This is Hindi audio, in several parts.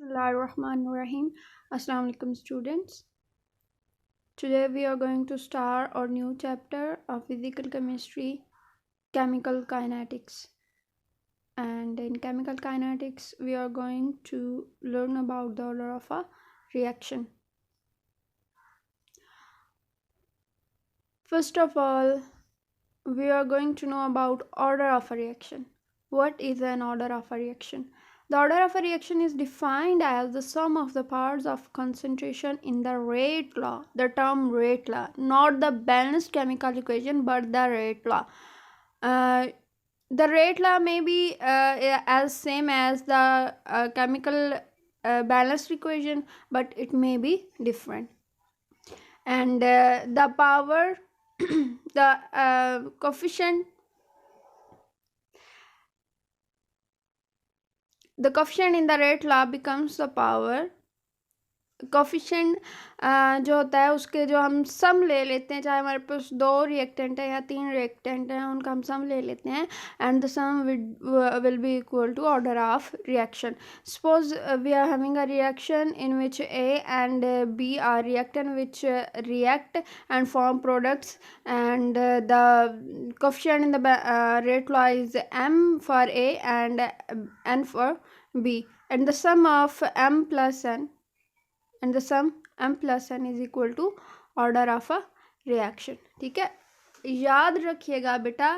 Bismillahirrahmanirrahim. Assalamu alaikum students. Today we are going to start our new chapter of physical chemistry, chemical kinetics. And in chemical kinetics we are going to learn about the order of a reaction. First of all, we are going to know about order of a reaction. What is an order of a reaction? The order of a reaction is defined as the sum of the parts of concentration in the rate law. The term rate law, not the balanced chemical equation, but the rate law. The rate law may be as same as the chemical balanced equation, but it may be different. And the power, the coefficient. The coefficient in the rate law becomes the power. Coefficient जो होता है उसके जो हम सम ले लेते हैं, चाहे हमारे पास 2 रिएक्टेंट है या 3 रिएक्टेंट हैं, उनका हम सम ले लेते हैं and the sum will be equal to order of reaction. Suppose we are having a reaction in which A and B are reactant which react and form products, and the coefficient in the rate law is M for A and N for B, and the sum of M plus N and the sum M plus N is equal to order of a reaction. ठीक है, याद रखिएगा बेटा,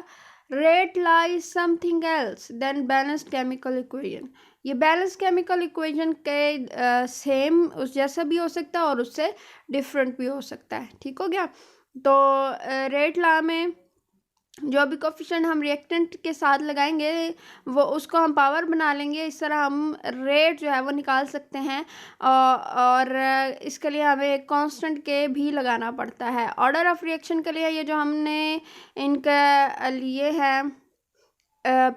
rate law is something else than balanced chemical equation. ये बैलेंस्ड केमिकल इक्वेशन के सेम उस जैसा भी हो सकता है और उससे डिफरेंट भी हो सकता है. ठीक हो गया. तो रेट लॉ में जो भी कोफिशिएंट हम रिएक्टेंट के साथ लगाएंगे वो उसको हम पावर बना लेंगे. इस तरह हम रेट जो है वो निकाल सकते हैं, और इसके लिए हमें एक कांस्टेंट के भी लगाना पड़ता है. ऑर्डर ऑफ रिएक्शन के लिए ये जो हमने इनके लिए है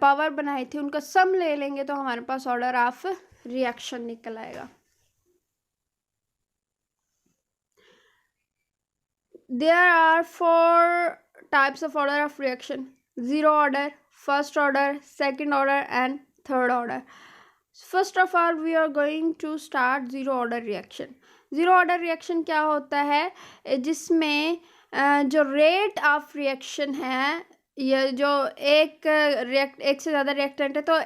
पावर बनाई थी, उनका सम ले लेंगे तो हमारे पास ऑर्डर ऑफ रिएक्शन निकल आएगा. There are 4 types of order of reaction: zero order, first order, second order and third order. First of all we are going to start zero order reaction. Zero order reaction क्या होता है? जिसमें जो रेट ऑफ रिएक्शन है, ये जो एक से ज़्यादा रिएक्टेंट है, तो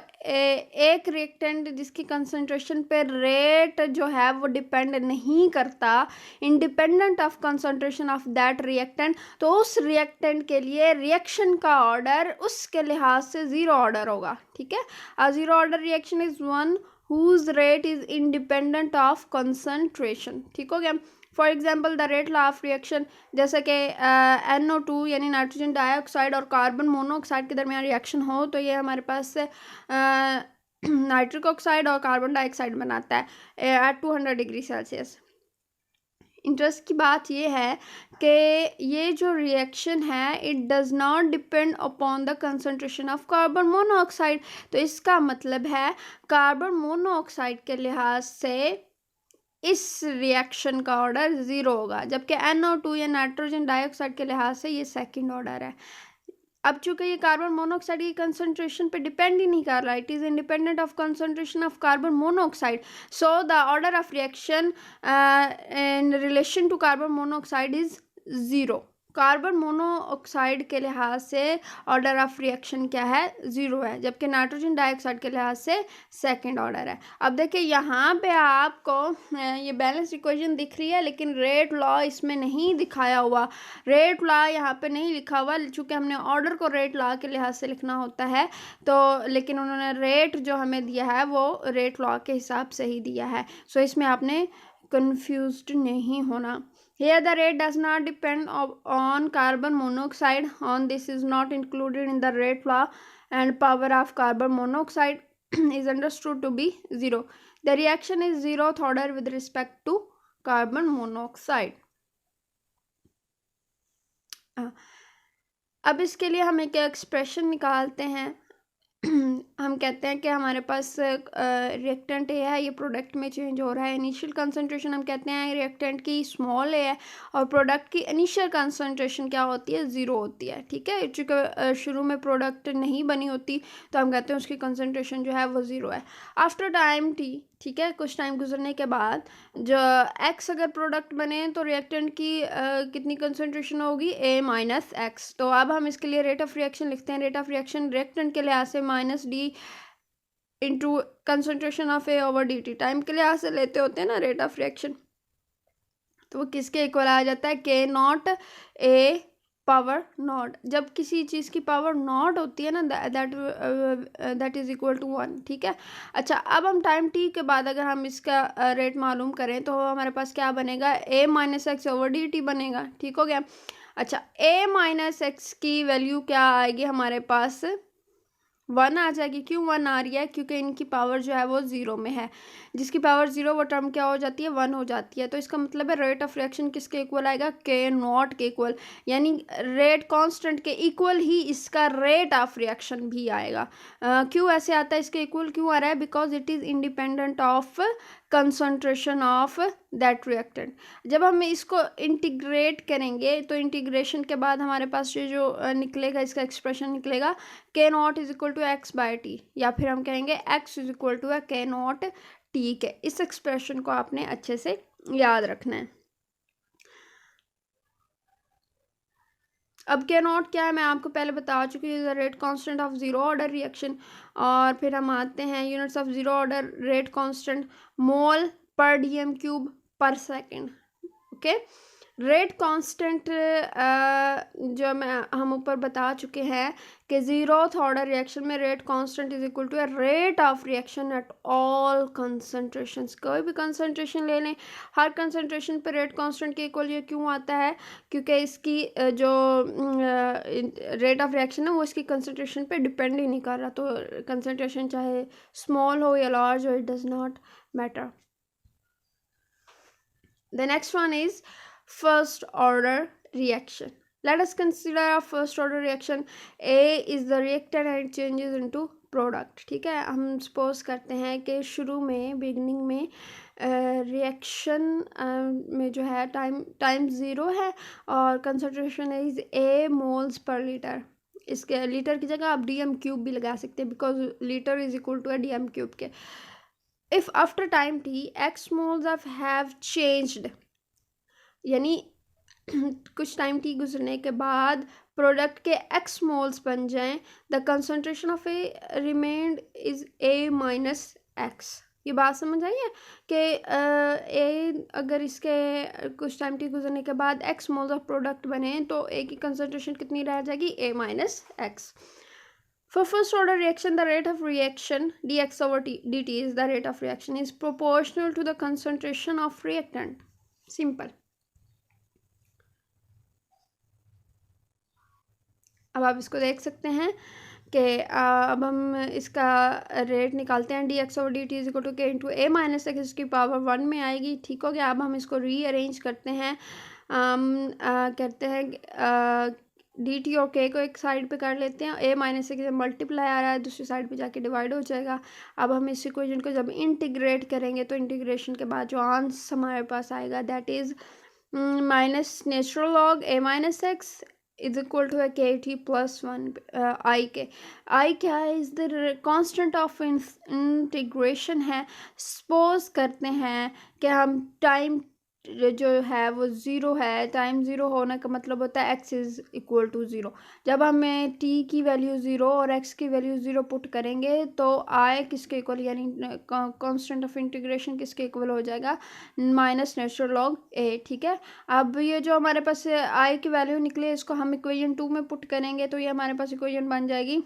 एक रिएक्टेंट जिसकी कंसंट्रेशन पे रेट जो है वो डिपेंड नहीं करता, independent of concentration of that reactant, तो उस रिएक्टेंट के लिए रिएक्शन का ऑर्डर उसके लिहाज से ज़ीरो ऑर्डर होगा. ठीक है. A zero order reaction is one whose rate is independent of concentration. ठीक हो गया. For example the rate law of reaction, जैसे कि NO2 यानी नाइट्रोजन डाइऑक्साइड और कार्बन मोनोऑक्साइड के दरमियान रिएक्शन हो तो ये हमारे पास नाइट्रिक ऑक्साइड और कार्बन डाइऑक्साइड बनाता है एट 200 डिग्री सेल्सियस. इंटरेस्ट की बात ये है कि ये जो रिएक्शन है it does not depend upon the concentration of carbon monoxide. तो इसका मतलब है कार्बन मोनोऑक्साइड के लिहाज से इस रिएक्शन का ऑर्डर ज़ीरो होगा, जबकि NO2 या नाइट्रोजन डाइऑक्साइड के लिहाज से ये सेकंड ऑर्डर है. अब चूंकि ये कार्बन मोनोऑक्साइड की कंसंट्रेशन पे डिपेंड ही नहीं कर रहा, it is independent of concentration of carbon monoxide, so the order of reaction in relation to carbon monoxide is zero. Carbon monoxide के लिहाज से ऑर्डर ऑफ रिएक्शन क्या है? ज़ीरो है, जबकि नाइट्रोजन डाइऑक्साइड के लिहाज से सेकंड ऑर्डर है. अब देखिए यहाँ पे आपको ये बैलेंस इक्वेशन दिख रही है, लेकिन रेट लॉ इसमें नहीं दिखाया हुआ. रेट लॉ यहाँ पे नहीं लिखा हुआ, चूँकि हमने ऑर्डर को रेट लॉ के लिहाज से लिखना होता है, तो लेकिन उन्होंने रेट जो हमें दिया है वो रेट लॉ के हिसाब से ही दिया है. सो इसमें आपने कन्फ्यूज्ड नहीं होना. Here the rate does not depend on carbon monoxide. On this is not included in the rate law, and power of carbon monoxide is understood to be zero. The reaction is zeroth order with respect to carbon monoxide. अब इसके लिए हम एक एक्सप्रेशन निकालते हैं. हम कहते हैं कि हमारे पास रिएक्टेंट ए है, ये प्रोडक्ट में चेंज हो रहा है. इनिशियल कंसंट्रेशन हम कहते हैं रिएक्टेंट की स्मॉल ए है, और प्रोडक्ट की इनिशियल कंसंट्रेशन क्या होती है? ज़ीरो होती है. ठीक है. चूँकि शुरू में प्रोडक्ट नहीं बनी होती तो हम कहते हैं उसकी कंसंट्रेशन जो है वो ज़ीरो है. आफ्टर टाइम टी ठीक है, कुछ टाइम गुजरने के बाद जो एक्स अगर प्रोडक्ट बने तो रिएक्टेंट की कितनी कंसंट्रेशन होगी, ए माइनस एक्स। तो अब हम इसके लिए रेट ऑफ रिएक्शन लिखते हैं। रेट ऑफ रिएक्शन रिएक्टेंट के लिहाज से minus D into concentration of A over d T, time के लिहाज से लेते होते हैं ना रेट ऑफ रिएक्शन, तो वो किसके इक्वल आ जाता है, के नॉट ए पावर नॉट। जब किसी चीज़ की पावर नॉट होती है ना, दैट इज इक्वल टू 1। ठीक है, अच्छा अब हम टाइम टी के बाद अगर हम इसका रेट मालूम करें तो हमारे पास क्या बनेगा, a minus x over d t बनेगा। ठीक हो गया। अच्छा ए माइनस एक्स की वैल्यू क्या आएगी हमारे पास, 1 आ जाएगी। क्यों 1 आ रही है, क्योंकि इनकी पावर जो है वो 0 में है। जिसकी पावर 0 वो टर्म क्या हो जाती है, 1 हो जाती है। तो इसका मतलब है रेट ऑफ रिएक्शन किसके इक्वल आएगा, के नॉट के इक्वल, यानी रेट कांस्टेंट के इक्वल ही इसका रेट ऑफ रिएक्शन भी आएगा। क्यों ऐसे आता है, इसके इक्वल क्यों आ रहा है, because it is independent of concentration of that reactant. जब हम इसको इंटीग्रेट करेंगे तो इंटीग्रेशन के बाद हमारे पास ये जो निकलेगा, इसका एक्सप्रेशन निकलेगा k not is equal to x by t, या फिर हम कहेंगे x is equal to k not t के। इस एक्सप्रेशन को आपने अच्छे से याद रखना है। अब के नॉट क्या है, मैं आपको पहले बता चुकी हूँ, rate constant of zero order reaction. और फिर हम आते हैं units of zero order rate constant, mole पर डीएम क्यूब पर सेकेंड। ओके, रेट कांस्टेंट जो हम ऊपर बता चुके हैं कि जीरोथ ऑर्डर रिएक्शन में rate constant is equal to rate of reaction at all concentrations. कोई भी कंसंट्रेशन ले लें, हर कंसंट्रेशन पे रेट कांस्टेंट के इक्वल। ये क्यों आता है, क्योंकि इसकी जो रेट ऑफ रिएक्शन है वो इसकी कंसंट्रेशन पे डिपेंड ही नहीं कर रहा। तो कंसंट्रेशन चाहे स्मॉल हो या लार्ज हो, it does not matter. The next one is first order reaction. Let us consider a first order reaction. A is the reactant and it changes into product. ठीक है, हम सपोज करते हैं कि शुरू में बिगनिंग में रिएक्शन में जो है टाइम ज़ीरो है और concentration is a moles per litre. इसके लीटर की जगह आप डी एम क्यूब भी लगा सकते हैं, because litre is equal to d m cube के। If after time t x moles of have changed, यानी कुछ टाइम टी गुजरने के बाद प्रोडक्ट के एक्स मोल्स बन जाएं, the concentration of A remained is a minus x. ये बात समझ आई है कि ए अगर इसके कुछ टाइम टी गुजरने के बाद एक्स मोल्स ऑफ प्रोडक्ट बने तो ए की कंसंट्रेशन कितनी रह जाएगी, a minus x. For first order reaction, the rate of reaction dx over dt is the rate of reaction is proportional to the concentration of reactant. Simple. अब आप इसको देख सकते हैं कि अब हम इसका रेट निकालते हैं, d x over d t is equal to k into a minus x की पावर 1 में आएगी। ठीक हो गया। अब हम इसको रीअरेंज करते हैं, करते हैं डी टी और के को एक साइड पे कर लेते हैं, ए माइनस एक्स मल्टीप्लाई आ रहा है, दूसरी साइड पे जाके डिवाइड हो जाएगा। अब हम इस इक्वेशन को जब इंटीग्रेट करेंगे तो इंटीग्रेशन के बाद जो आंसर हमारे पास आएगा that is minus natural log a minus x is equal to k t plus 1 I के। आई क्या है, is the constant of integration है। सपोज करते हैं कि हम टाइम जो है वो ज़ीरो है, टाइम ज़ीरो होने का मतलब होता है x is equal to zero. जब हमें टी की वैल्यू ज़ीरो और एक्स की वैल्यू ज़ीरो पुट करेंगे तो आई किसके इक्वल, यानी कांस्टेंट ऑफ इंटीग्रेशन किसके इक्वल हो जाएगा, माइनस नेचुरल लॉग ए। ठीक है, अब ये जो हमारे पास आई की वैल्यू निकले इसको हम इक्वेशन 2 में पुट करेंगे तो ये हमारे पास इक्वेशन बन जाएगी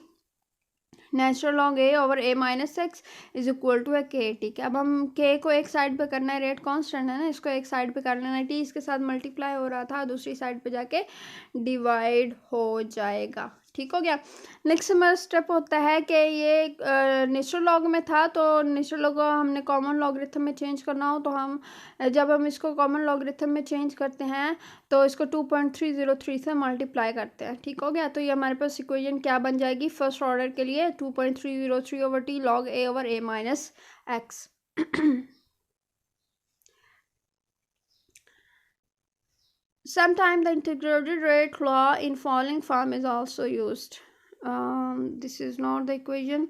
natural log a over a minus x is equal to a के। ठीक है, अब हम के को एक साइड पे करना है, रेट कांस्टेंट है ना, इसको एक साइड पे कर लेना है, टी इसके साथ मल्टीप्लाई हो रहा था, दूसरी साइड पे जाके डिवाइड हो जाएगा। ठीक हो गया। नेक्स्ट हमारा स्टेप होता है कि ये नेचुरल लॉग में था तो नेचुरल लॉग को हमने कॉमन लॉगरिथम में चेंज करना हो तो हम जब हम इसको कॉमन लॉगरिथम में चेंज करते हैं तो इसको 2.303 से मल्टीप्लाई करते हैं। ठीक हो गया। तो ये हमारे पास इक्वेशन क्या बन जाएगी फर्स्ट ऑर्डर के लिए, 2.303 over T log a over a minus x. Sometimes the integrated rate law in following form is also used. This is not the equation.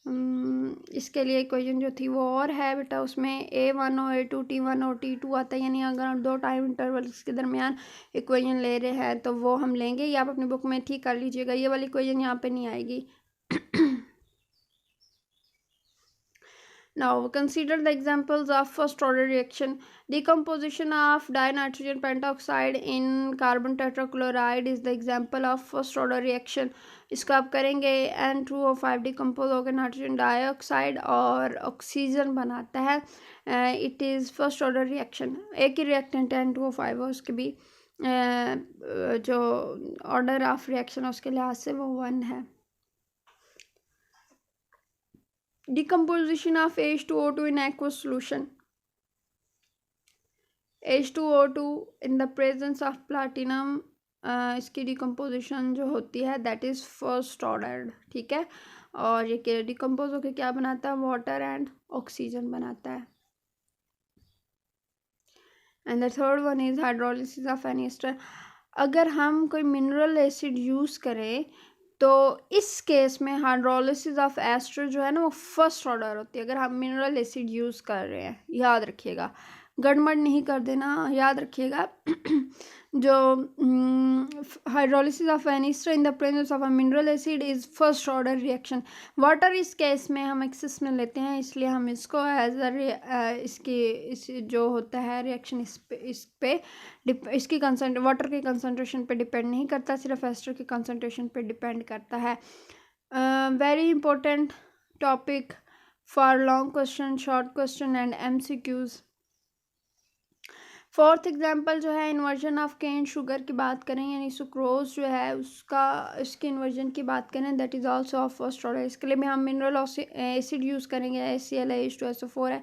इसके लिए इक्वेशन जो थी वो और है बेटा, उसमें A1 और A2 T1 और T2 आता है, यानी अगर हम 2 टाइम इंटरवल्स के दरमियान इक्वेशन ले रहे हैं तो वो हम लेंगे। ये आप अपनी बुक में ठीक कर लीजिएगा, ये वाली इक्वेशन यहाँ पे नहीं आएगी। Now consider the examples of first order reaction. Decomposition of dinitrogen pentoxide in carbon tetrachloride is the example of first order reaction. इसका आप करेंगे N2O5 डिकम्पोज होकर नाइट्रोजन डाइऑक्साइड और ऑक्सीजन बनाता है। It is first order reaction. एक ही रिएक्टेंट N2O5 है, उसके भी जो ऑर्डर ऑफ रिएक्शन है उसके लिहाज से वो 1 है। Decomposition of H2O2 in aqueous solution. H2O2 in the presence of platinum, इसकी डिकम्पोजिशन जो होती है दैट इज़ फर्स्ट ऑर्डर, ठीक है। और ये डिकम्पोज होकर क्या बनाता है, वाटर एंड ऑक्सीजन बनाता है। And the third one is hydrolysis of any ester. अगर हम कोई मिनरल एसिड यूज़ करें तो इस केस में हाइड्रोलिसिस ऑफ एस्टर जो है ना वो फर्स्ट ऑर्डर होती है, अगर हम मिनरल एसिड यूज़ कर रहे हैं। याद रखिएगा, गड़बड़ नहीं कर देना, याद रखिएगा। जो hydrolysis of an ester in the presence of a mineral acid is first order reaction. Water इस केस में हम एक्सेस में लेते हैं, इसलिए हम इसको एज इस जो होता है रिएक्शन इस पे इसकी वाटर के कंसनट्रेशन पे डिपेंड नहीं करता, सिर्फ एस्टर के कंसनट्रेशन पे डिपेंड करता है। Very important topic for long question, short question and MCQs। Fourth example जो है इन्वर्जन ऑफ केन शुगर की बात करें, यानी सुक्रोज जो है उसका इसके इन्वर्जन की बात करें, that is also of first order. इसके लिए भी हम मिनरल एसिड यूज़ करेंगे, HCl H2SO4 है,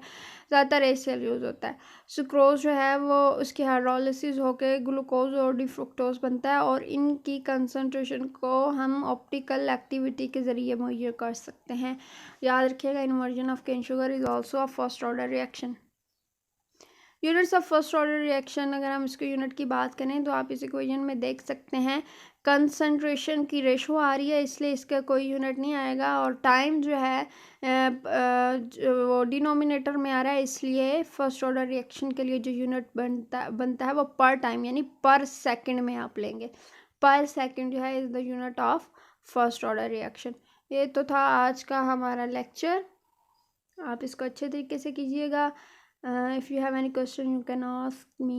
ज़्यादातर HCl यूज़ होता है। सुक्रोज जो है वो उसकी हाइड्रोलिसिस होकर ग्लूकोज और डिफ्रुक्टोज बनता है, और इनकी कंसनट्रेशन को हम ऑप्टिकल एक्टिविटी के ज़रिए मुहैया कर सकते हैं। याद रखिएगा, inversion of cane sugar is also of first order reaction. Units of first order reaction, अगर हम इसके यूनिट की बात करें तो आप इस इक्वेशन में देख सकते हैं कंसंट्रेशन की रेशो आ रही है, इसलिए इसका कोई यूनिट नहीं आएगा। और टाइम जो है वो डिनोमिनेटर में आ रहा है, इसलिए फर्स्ट ऑर्डर रिएक्शन के लिए जो यूनिट बनता है वो पर टाइम यानी पर सेकंड में आप लेंगे। पर सेकंड जो है is the unit of first order reaction. ये तो था आज का हमारा लेक्चर, आप इसको अच्छे तरीके से कीजिएगा। If you have any question you can ask me.